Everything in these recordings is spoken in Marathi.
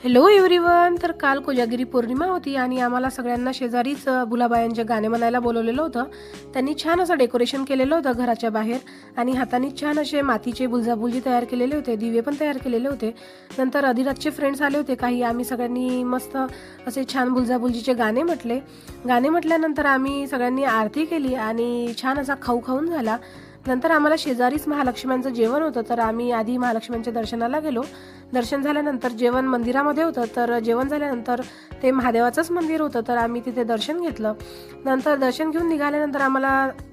Hello everyone. तर काल कोजागिरी पौर्णिमा होती आणि आम्हाला सगळ्यांना शेजारीच भुलाबायांचे गाणे म्हणायला बोलवलेलं होतं. त्यांनी छान असं डेकोरेशन केलेलं होतं घराच्या बाहेर आणि हाताने छान असे मातीचे बुलजाबुलजी तयार केलेले होते, दिवे पण तयार केलेले होते. नंतर अधिराजचे फ्रेंड्स आले होते काही. आम्ही सगळ्यांनी मस्त असे छान बुलजाबुलजीचे गाणे म्हटले. गाणे म्हटल्यानंतर आम्ही सगळ्यांनी आरती केली आणि छान असा खाऊ खाऊन झाला. नंतर आम्हाला शेजारीच महालक्ष्म्यांचं जेवण होतं, तर आम्ही आधी महालक्ष्म्यांच्या दर्शनाला गेलो. दर्शन झाल्यानंतर जेवण मंदिरामध्ये होतं, तर जेवण झाल्यानंतर ते महादेवाचंच मंदिर होतं, तर आम्ही तिथे दर्शन घेतलं. नंतर दर्शन घेऊन निघाल्यानंतर आम्हाला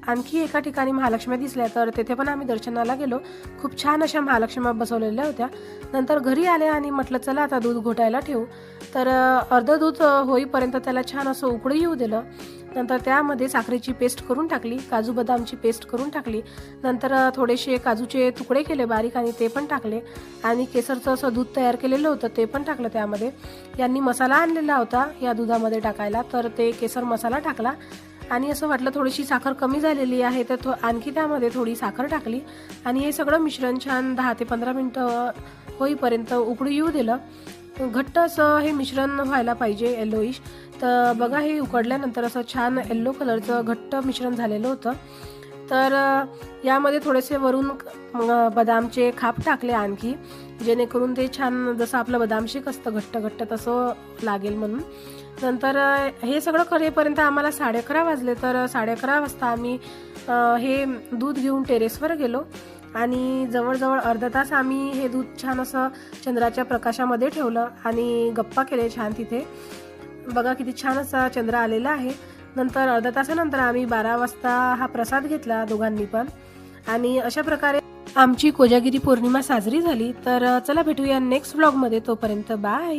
आणखी एका ठिकाणी महालक्ष्म्या दिसल्या, तर तेथे पण आम्ही दर्शनाला गेलो. खूप छान अशा महालक्ष्म्या बसवलेल्या होत्या. नंतर घरी आले आणि म्हटलं चला आता दूध घोटायला ठेवू. तर अर्ध दूध होईपर्यंत त्याला छान असं उकळी येऊ दिलं. नंतर त्यामध्ये साखरेची पेस्ट करून टाकली, काजू बदामची पेस्ट करून टाकली. नंतर थोडेसे काजूचे तुकडे केले बारीक आणि ते पण टाकले आणि केसरचं असं दूध तयार केलेलं होतं ते पण टाकलं त्यामध्ये. यांनी मसाला आणलेला होता या दुधामध्ये टाकायला, तर ते केसर मसाला टाकला आणि असं वाटलं थोडीशी साखर कमी झालेली आहे, तर आणखी त्यामध्ये थोडी साखर टाकली आणि हे सगळं मिश्रण छान 10 ते 15 मिनटं होईपर्यंत उकळी येऊ दिलं. घट्ट असं हे मिश्रण व्हायला पाहिजे, येलोइश. तर बघा हे उकडल्यानंतर असं छान येल्लो कलरचं घट्ट मिश्रण झालेलं होतं. तर यामध्ये थोडेसे वरून बदामचे खाप टाकले आणखी, जेणेकरून ते छान जसं आपलं बदाम शेक असतं घट्ट घट्ट तसं लागेल म्हणून. नंतर हे सगळं करेपर्यंत आम्हाला 11:30 वाजले. तर 11:30 वाजता आम्ही हे दूध घेऊन टेरेसवर गेलो आणि जवळजवळ अर्धा तास आम्ही हे दूध छान असं चंद्राच्या प्रकाशामध्ये ठेवलं आणि गप्पा केले छान तिथे. बघा किती छान असा चंद्र आलेला आहे. नंतर अर्धा तासानंतर आम्ही 12 वाजता हा प्रसाद घेतला दोघांनी पण आणि अशा प्रकारे आमची कोजागिरी पौर्णिमा साजरी झाली. तर चला भेटूया नेक्स्ट व्लॉगमध्ये. तोपर्यंत बाय.